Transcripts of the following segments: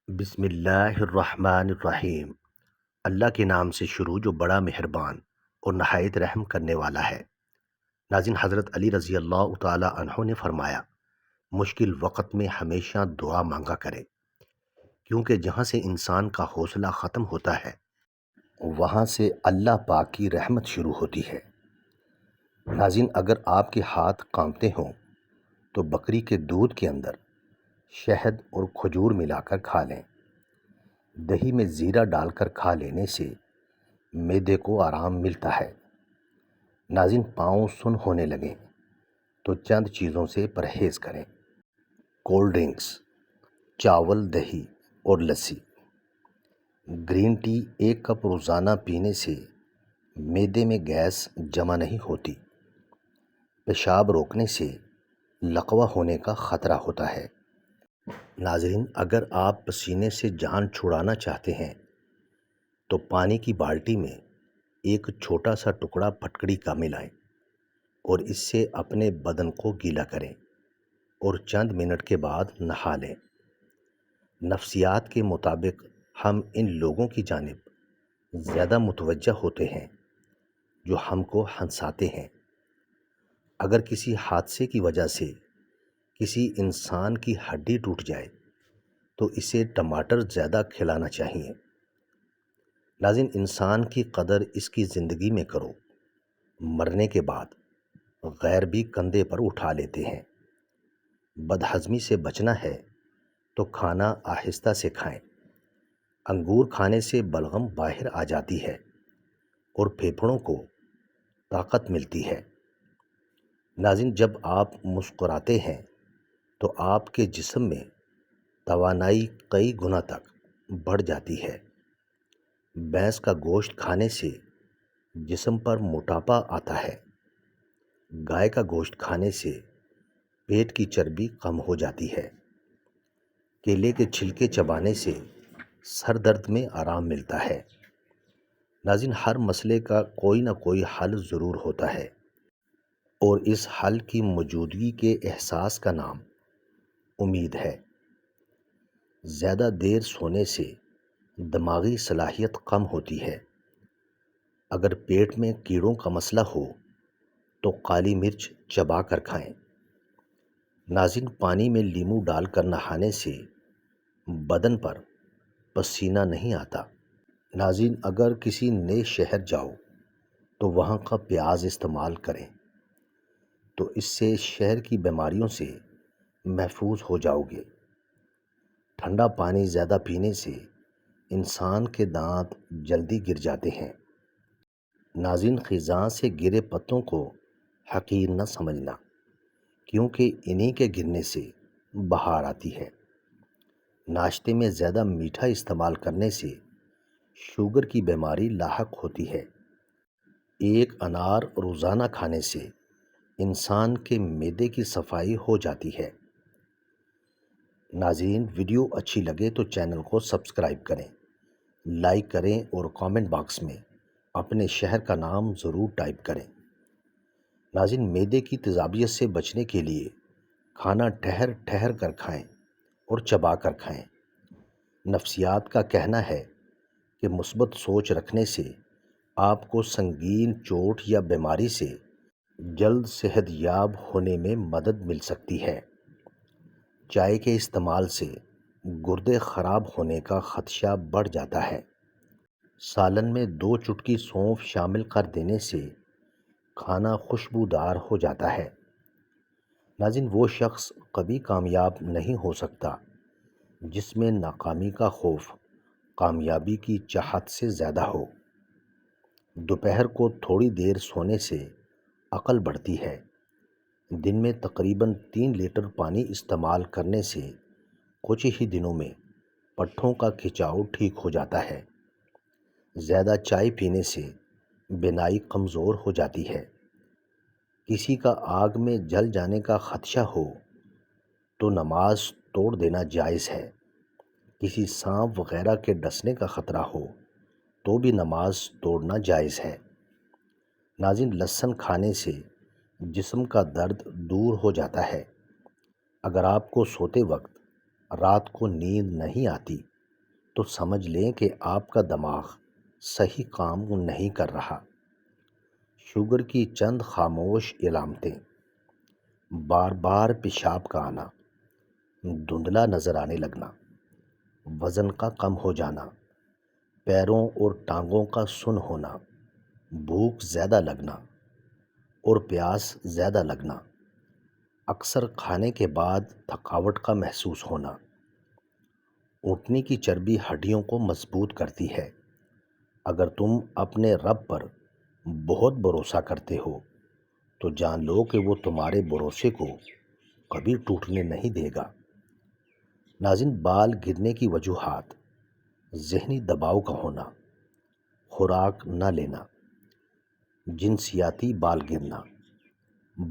بسم اللہ الرحمن الرحیم۔ اللہ کے نام سے شروع جو بڑا مہربان اور نہایت رحم کرنے والا ہے۔ ناظرین، حضرت علی رضی اللہ تعالی عنہ نے فرمایا، مشکل وقت میں ہمیشہ دعا مانگا کرے، کیونکہ جہاں سے انسان کا حوصلہ ختم ہوتا ہے وہاں سے اللہ پاک کی رحمت شروع ہوتی ہے۔ ناظرین، اگر آپ کے ہاتھ کانپتے ہوں تو بکری کے دودھ کے اندر شہد اور کھجور ملا کر کھا لیں۔ دہی میں زیرہ ڈال کر کھا لینے سے معدے کو آرام ملتا ہے۔ ناظرین، پاؤں سن ہونے لگیں تو چند چیزوں سے پرہیز کریں: کولڈ ڈرنکس، چاول، دہی اور لسی۔ گرین ٹی 1 کپ روزانہ پینے سے معدے میں گیس جمع نہیں ہوتی۔ پیشاب روکنے سے لقوہ ہونے کا خطرہ ہوتا ہے۔ ناظرین، اگر آپ پسینے سے جان چھڑانا چاہتے ہیں تو پانی کی بالٹی میں ایک چھوٹا سا ٹکڑا پھٹکڑی کا ملائیں اور اس سے اپنے بدن کو گیلا کریں اور چند منٹ کے بعد نہا لیں۔ نفسیات کے مطابق ہم ان لوگوں کی جانب زیادہ متوجہ ہوتے ہیں جو ہم کو ہنساتے ہیں۔ اگر کسی حادثے کی وجہ سے کسی انسان کی ہڈی ٹوٹ جائے تو اسے ٹماٹر زیادہ کھلانا چاہیے۔ ناظرین، انسان کی قدر اس کی زندگی میں کرو، مرنے کے بعد غیر بھی کندھے پر اٹھا لیتے ہیں۔ بدہضمی سے بچنا ہے تو کھانا آہستہ سے کھائیں۔ انگور کھانے سے بلغم باہر آ جاتی ہے اور پھیپھڑوں کو طاقت ملتی ہے۔ ناظرین، جب آپ مسکراتے ہیں تو آپ کے جسم میں توانائی کئی گنا تک بڑھ جاتی ہے۔ بھینس کا گوشت کھانے سے جسم پر موٹاپا آتا ہے۔ گائے کا گوشت کھانے سے پیٹ کی چربی کم ہو جاتی ہے۔ کیلے کے چھلکے چبانے سے سر درد میں آرام ملتا ہے۔ ناظرین، ہر مسئلے کا کوئی نہ کوئی حل ضرور ہوتا ہے، اور اس حل کی موجودگی کے احساس کا نام امید ہے۔ زیادہ دیر سونے سے دماغی صلاحیت کم ہوتی ہے۔ اگر پیٹ میں کیڑوں کا مسئلہ ہو تو کالی مرچ چبا کر کھائیں۔ ناظرین، پانی میں لیمو ڈال کر نہانے سے بدن پر پسینہ نہیں آتا۔ ناظرین، اگر کسی نئے شہر جاؤ تو وہاں کا پیاز استعمال کریں تو اس سے شہر کی بیماریوں سے محفوظ ہو جاؤ گے۔ ٹھنڈا پانی زیادہ پینے سے انسان کے دانت جلدی گر جاتے ہیں۔ ناظرین، خزاں سے گرے پتوں کو حقیر نہ سمجھنا، کیونکہ انہی کے گرنے سے بہار آتی ہے۔ ناشتے میں زیادہ میٹھا استعمال کرنے سے شوگر کی بیماری لاحق ہوتی ہے۔ ایک انار روزانہ کھانے سے انسان کے معدے کی صفائی ہو جاتی ہے۔ ناظرین، ویڈیو اچھی لگے تو چینل کو سبسکرائب کریں، لائک کریں اور کامنٹ باکس میں اپنے شہر کا نام ضرور ٹائپ کریں۔ ناظرین، معدے کی تیزابیت سے بچنے کے لیے کھانا ٹھہر ٹھہر کر کھائیں اور چبا کر کھائیں۔ نفسیات کا کہنا ہے کہ مثبت سوچ رکھنے سے آپ کو سنگین چوٹ یا بیماری سے جلد صحت یاب ہونے میں مدد مل سکتی ہے۔ چائے کے استعمال سے گردے خراب ہونے کا خدشہ بڑھ جاتا ہے۔ سالن میں 2 چٹکی سونف شامل کر دینے سے کھانا خوشبودار ہو جاتا ہے۔ ناظرین، وہ شخص کبھی کامیاب نہیں ہو سکتا جس میں ناکامی کا خوف کامیابی کی چاہت سے زیادہ ہو۔ دوپہر کو تھوڑی دیر سونے سے عقل بڑھتی ہے۔ دن میں تقریباً 3 لیٹر پانی استعمال کرنے سے کچھ ہی دنوں میں پٹھوں کا کھچاؤ ٹھیک ہو جاتا ہے۔ زیادہ چائے پینے سے بینائی کمزور ہو جاتی ہے۔ کسی کا آگ میں جل جانے کا خدشہ ہو تو نماز توڑ دینا جائز ہے۔ کسی سانپ وغیرہ کے ڈسنے کا خطرہ ہو تو بھی نماز توڑنا جائز ہے۔ ناظرین، لہسن کھانے سے جسم کا درد دور ہو جاتا ہے۔ اگر آپ کو سوتے وقت رات کو نیند نہیں آتی تو سمجھ لیں کہ آپ کا دماغ صحیح کام نہیں کر رہا۔ شوگر کی چند خاموش علامتیں: بار بار پیشاب کا آنا، دھندلا نظر آنے لگنا، وزن کا کم ہو جانا، پیروں اور ٹانگوں کا سن ہونا، بھوک زیادہ لگنا اور پیاس زیادہ لگنا، اکثر کھانے کے بعد تھکاوٹ کا محسوس ہونا۔ اونٹنی کی چربی ہڈیوں کو مضبوط کرتی ہے۔ اگر تم اپنے رب پر بہت بھروسہ کرتے ہو تو جان لو کہ وہ تمہارے بھروسے کو کبھی ٹوٹنے نہیں دے گا۔ ناظرین، بال گرنے کی وجوہات: ذہنی دباؤ کا ہونا، خوراک نہ لینا، جنسیاتی بال گرنا،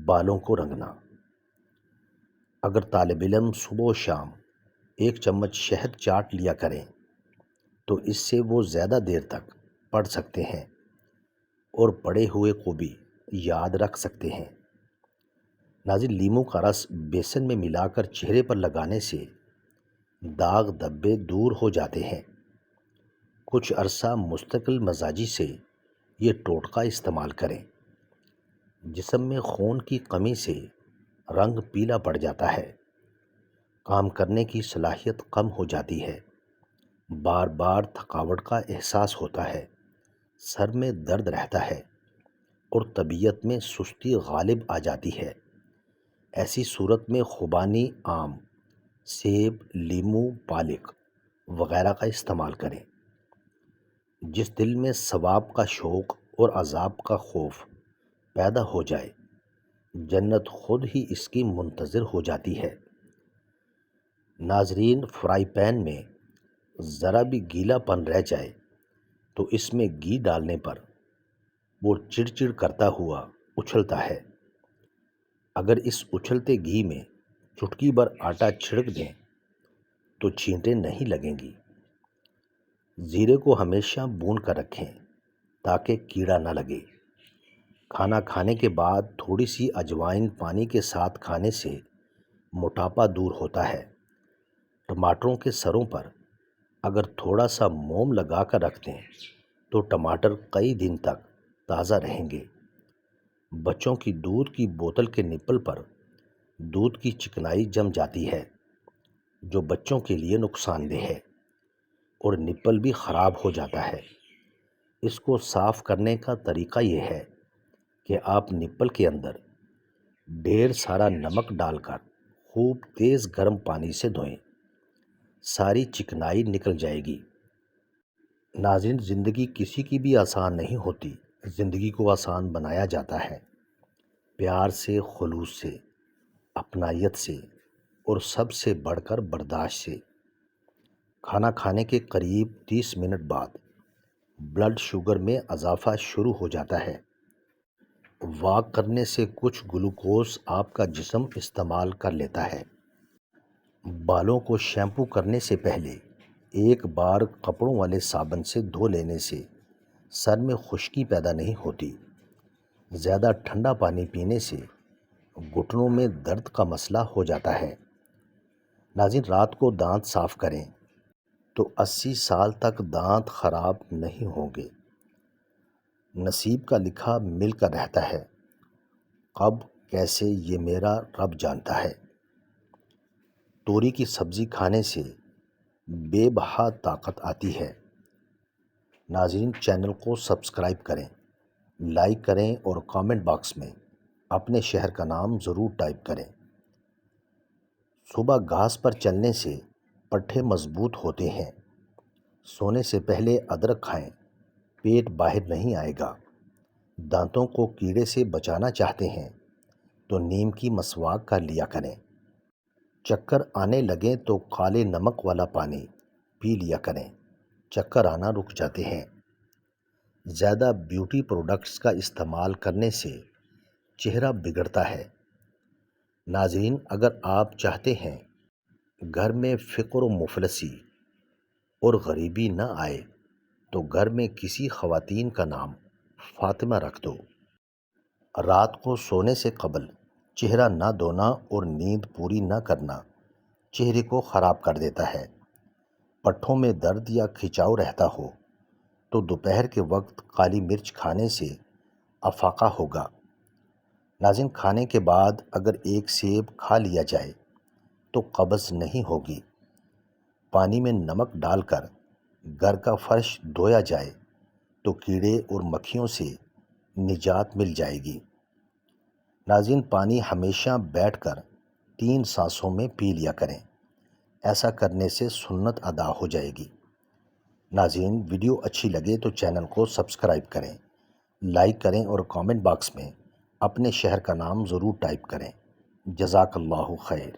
بالوں کو رنگنا۔ اگر طالب علم صبح و شام 1 چمچ شہد چاٹ لیا کریں تو اس سے وہ زیادہ دیر تک پڑھ سکتے ہیں اور پڑھے ہوئے کو بھی یاد رکھ سکتے ہیں۔ ناظرین، لیموں کا رس بیسن میں ملا کر چہرے پر لگانے سے داغ دھبے دور ہو جاتے ہیں۔ کچھ عرصہ مستقل مزاجی سے یہ ٹوٹکا استعمال کریں۔ جسم میں خون کی کمی سے رنگ پیلا پڑ جاتا ہے، کام کرنے کی صلاحیت کم ہو جاتی ہے، بار بار تھکاوٹ کا احساس ہوتا ہے، سر میں درد رہتا ہے اور طبیعت میں سستی غالب آ جاتی ہے۔ ایسی صورت میں خوبانی آم، سیب، لیموں، پالک وغیرہ کا استعمال کریں۔ جس دل میں ثواب کا شوق اور عذاب کا خوف پیدا ہو جائے، جنت خود ہی اس کی منتظر ہو جاتی ہے۔ ناظرین، فرائی پین میں ذرا بھی گیلا پن رہ جائے تو اس میں گھی ڈالنے پر وہ چڑچڑ کرتا ہوا اچھلتا ہے۔ اگر اس اچھلتے گھی میں چٹکی بھر آٹا چھڑک دیں تو چھینٹیں نہیں لگیں گی۔ زیرے کو ہمیشہ بھون کر رکھیں تاکہ کیڑا نہ لگے۔ کھانا کھانے کے بعد تھوڑی سی اجوائن پانی کے ساتھ کھانے سے موٹاپا دور ہوتا ہے۔ ٹماٹروں کے سروں پر اگر تھوڑا سا موم لگا کر رکھ دیں تو ٹماٹر کئی دن تک تازہ رہیں گے۔ بچوں کی دودھ کی بوتل کے نپل پر دودھ کی چکنائی جم جاتی ہے جو بچوں کے لیے نقصان دہ ہے اور نپل بھی خراب ہو جاتا ہے۔ اس کو صاف کرنے کا طریقہ یہ ہے کہ آپ نپل کے اندر ڈھیر سارا نمک ڈال کر خوب تیز گرم پانی سے دھوئیں، ساری چکنائی نکل جائے گی۔ ناظرین، زندگی کسی کی بھی آسان نہیں ہوتی، زندگی کو آسان بنایا جاتا ہے پیار سے، خلوص سے، اپنائیت سے اور سب سے بڑھ کر برداشت سے۔ کھانا کھانے کے قریب 30 منٹ بعد بلڈ شوگر میں اضافہ شروع ہو جاتا ہے۔ واک کرنے سے کچھ گلوکوز آپ کا جسم استعمال کر لیتا ہے۔ بالوں کو شیمپو کرنے سے پہلے ایک بار کپڑوں والے صابن سے دھو لینے سے سر میں خشکی پیدا نہیں ہوتی۔ زیادہ ٹھنڈا پانی پینے سے گھٹنوں میں درد کا مسئلہ ہو جاتا ہے۔ ناظرین، رات کو دانت صاف کریں تو 80 سال تک دانت خراب نہیں ہوں گے۔ نصیب کا لکھا مل کر رہتا ہے، کب کیسے یہ میرا رب جانتا ہے۔ توری کی سبزی کھانے سے بے بہا طاقت آتی ہے۔ ناظرین، چینل کو سبسکرائب کریں، لائک کریں اور کامنٹ باکس میں اپنے شہر کا نام ضرور ٹائپ کریں۔ صبح گھاس پر چلنے سے پٹھے مضبوط ہوتے ہیں۔ سونے سے پہلے ادرک کھائیں، پیٹ باہر نہیں آئے گا۔ دانتوں کو کیڑے سے بچانا چاہتے ہیں تو نیم کی مسواک کر لیا کریں۔ چکر آنے لگیں تو کالے نمک والا پانی پی لیا کریں، چکر آنا رک جاتے ہیں۔ زیادہ بیوٹی پروڈکٹس کا استعمال کرنے سے چہرہ بگڑتا ہے۔ ناظرین، اگر آپ چاہتے ہیں گھر میں فقر و مفلسی اور غریبی نہ آئے تو گھر میں کسی خواتین کا نام فاطمہ رکھ دو۔ رات کو سونے سے قبل چہرہ نہ دھونا اور نیند پوری نہ کرنا چہرے کو خراب کر دیتا ہے۔ پٹھوں میں درد یا کھچاؤ رہتا ہو تو دوپہر کے وقت کالی مرچ کھانے سے افاقہ ہوگا۔ ناظرین، کھانے کے بعد اگر ایک سیب کھا لیا جائے تو قبض نہیں ہوگی۔ پانی میں نمک ڈال کر گھر کا فرش دھویا جائے تو کیڑے اور مکھیوں سے نجات مل جائے گی۔ ناظرین، پانی ہمیشہ بیٹھ کر 3 سانسوں میں پی لیا کریں، ایسا کرنے سے سنت ادا ہو جائے گی۔ ناظرین، ویڈیو اچھی لگے تو چینل کو سبسکرائب کریں، لائک کریں اور کامنٹ باکس میں اپنے شہر کا نام ضرور ٹائپ کریں۔ جزاک اللہ خیر۔